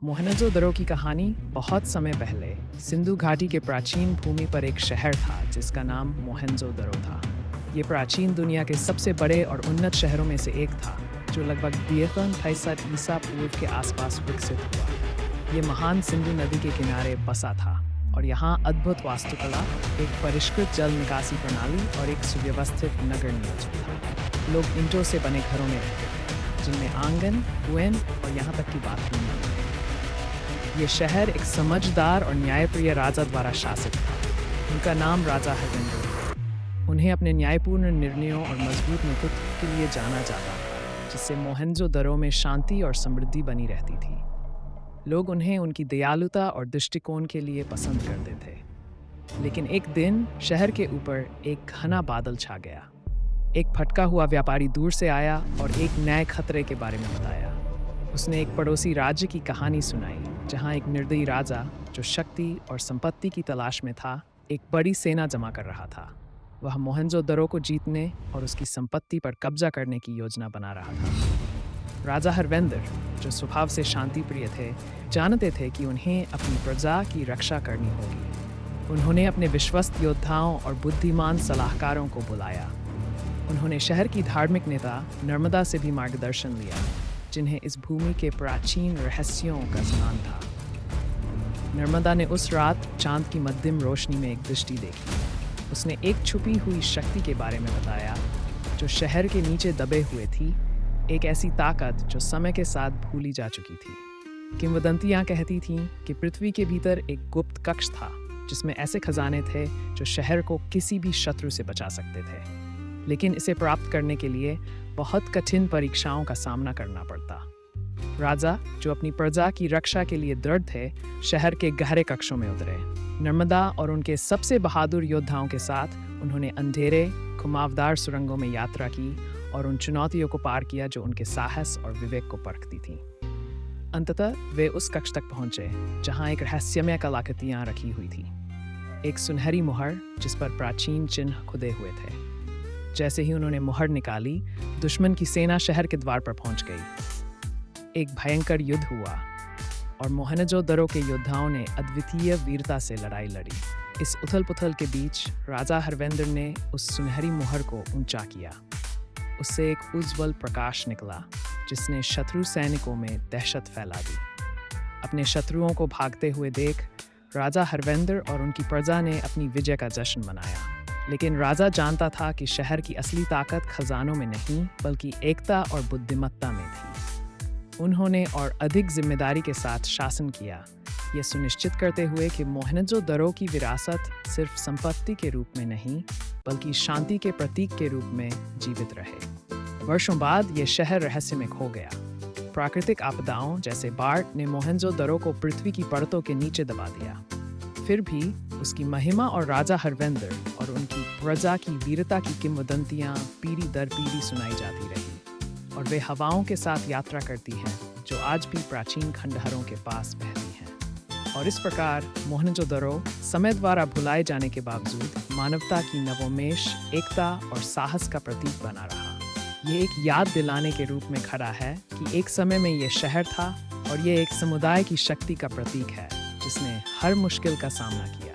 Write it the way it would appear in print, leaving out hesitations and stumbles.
मोहनजोदड़ो की कहानी बहुत समय पहले सिंधु घाटी के प्राचीन भूमि पर एक शहर था जिसका नाम मोहनजोदड़ो था। ये प्राचीन दुनिया के सबसे बड़े और उन्नत शहरों में से एक था जो लगभग 2,500 ईसा पूर्व के आसपास विकसित हुआ। ये महान सिंधु नदी के किनारे बसा था और यहाँ अद्भुत वास्तुकला, एक परिष्कृत जल निकासी प्रणाली और एक सुव्यवस्थित नगर नियोजन था। लोग ईंटों से बने घरों में रहते थे जिनमें आंगन, कुएं और यहाँ तक कि बाथरूम भी थे। ये शहर एक समझदार और न्यायप्रिय राजा द्वारा शासित था। उनका नाम राजा हरवेंद्र था। उन्हें अपने न्यायपूर्ण निर्णयों और मजबूत नेतृत्व के लिए जाना जाता था, जिससे मोहनजोदड़ो में शांति और समृद्धि बनी रहती थी। लोग उन्हें उनकी दयालुता और दृष्टिकोण के लिए पसंद करते थे। लेकिन एक दिन शहर के ऊपर एक घना बादल छा गया। एक भटका हुआ व्यापारी दूर से आया और एक नए खतरे के बारे में बताया। उसने एक पड़ोसी राज्य की कहानी सुनाई, जहां एक निर्दयी राजा जो शक्ति और संपत्ति की तलाश में था, एक बड़ी सेना जमा कर रहा था। वह मोहनजोदड़ो को जीतने और उसकी संपत्ति पर कब्जा करने की योजना बना रहा था। राजा हरवेंद्र, जो स्वभाव से शांति प्रिय थे, जानते थे कि उन्हें अपनी प्रजा की रक्षा करनी होगी। उन्होंने अपने विश्वस्त योद्धाओं और बुद्धिमान सलाहकारों को बुलाया। उन्होंने शहर की धार्मिक नेता नर्मदा से भी मार्गदर्शन लिया, जिन्हें इस भूमि के प्राचीन रहस्यों का ज्ञान था। नर्मदा ने उस रात चांद की मध्यम रोशनी में एक दृष्टि देखी। उसने एक छुपी हुई शक्ति के बारे में बताया जो शहर के नीचे दबे हुए थी, एक ऐसी ताकत जो समय के साथ भूली जा चुकी थी। किंवदंतियां कहती थीं कि पृथ्वी के भीतर एक गुप्त कक्ष था जिसमें ऐसे खजाने थे जो शहर को किसी भी शत्रु से बचा सकते थे। लेकिन इसे प्राप्त करने के लिए बहुत कठिन परीक्षाओं का सामना करना पड़ता। राजा, जो अपनी प्रजा की रक्षा के लिए दृढ़ थे, शहर के गहरे कक्षों में उतरे। नर्मदा और उनके सबसे बहादुर योद्धाओं के साथ उन्होंने अंधेरे, घुमावदार सुरंगों में यात्रा की और उन चुनौतियों को पार किया जो उनके साहस और विवेक को परखती थीं। अंततः वे उस कक्ष तक पहुंचे जहां एक रहस्यमय कलाकृतियां रखी हुई थी। एक सुनहरी मुहर जिस पर प्राचीन चिन्ह खुदे हुए थे। जैसे ही उन्होंने मुहर निकाली, दुश्मन की सेना शहर के द्वार पर पहुंच गई। एक भयंकर युद्ध हुआ और मोहनजोदड़ो के योद्धाओं ने अद्वितीय वीरता से लड़ाई लड़ी। इस उथल-पुथल के बीच राजा हरवेंद्र ने उस सुनहरी मुहर को ऊंचा किया। उससे एक उज्ज्वल प्रकाश निकला जिसने शत्रु सैनिकों में दहशत फैला दी। अपने शत्रुओं को भागते हुए देख राजा हरवेंद्र और उनकी प्रजा ने अपनी विजय का जश्न मनाया। लेकिन राजा जानता था कि शहर की असली ताकत खजानों में नहीं, बल्कि एकता और बुद्धिमत्ता में थी। उन्होंने और अधिक जिम्मेदारी के साथ शासन किया, यह सुनिश्चित करते हुए कि मोहनजोदड़ो की विरासत सिर्फ संपत्ति के रूप में नहीं, बल्कि शांति के प्रतीक के रूप में जीवित रहे। वर्षों बाद यह शहर रहस्य में खो गया। प्राकृतिक आपदाओं जैसे बाढ़ ने मोहनजोदड़ो को पृथ्वी की परतों के नीचे दबा दिया। फिर भी उसकी महिमा और राजा हरवेंद्र और उनकी प्रजा की वीरता की किंवदंतियां पीढ़ी दर पीढ़ी सुनाई जाती रही और वे हवाओं के साथ यात्रा करती हैं जो आज भी प्राचीन खंडहरों के पास बहती हैं। और इस प्रकार मोहनजोदड़ो समय द्वारा भुलाए जाने के बावजूद मानवता की नवोन्मेष, एकता और साहस का प्रतीक बना रहा। ये एक याद दिलाने के रूप में खड़ा है कि एक समय में ये शहर था और ये एक समुदाय की शक्ति का प्रतीक है जिसने हर मुश्किल का सामना किया।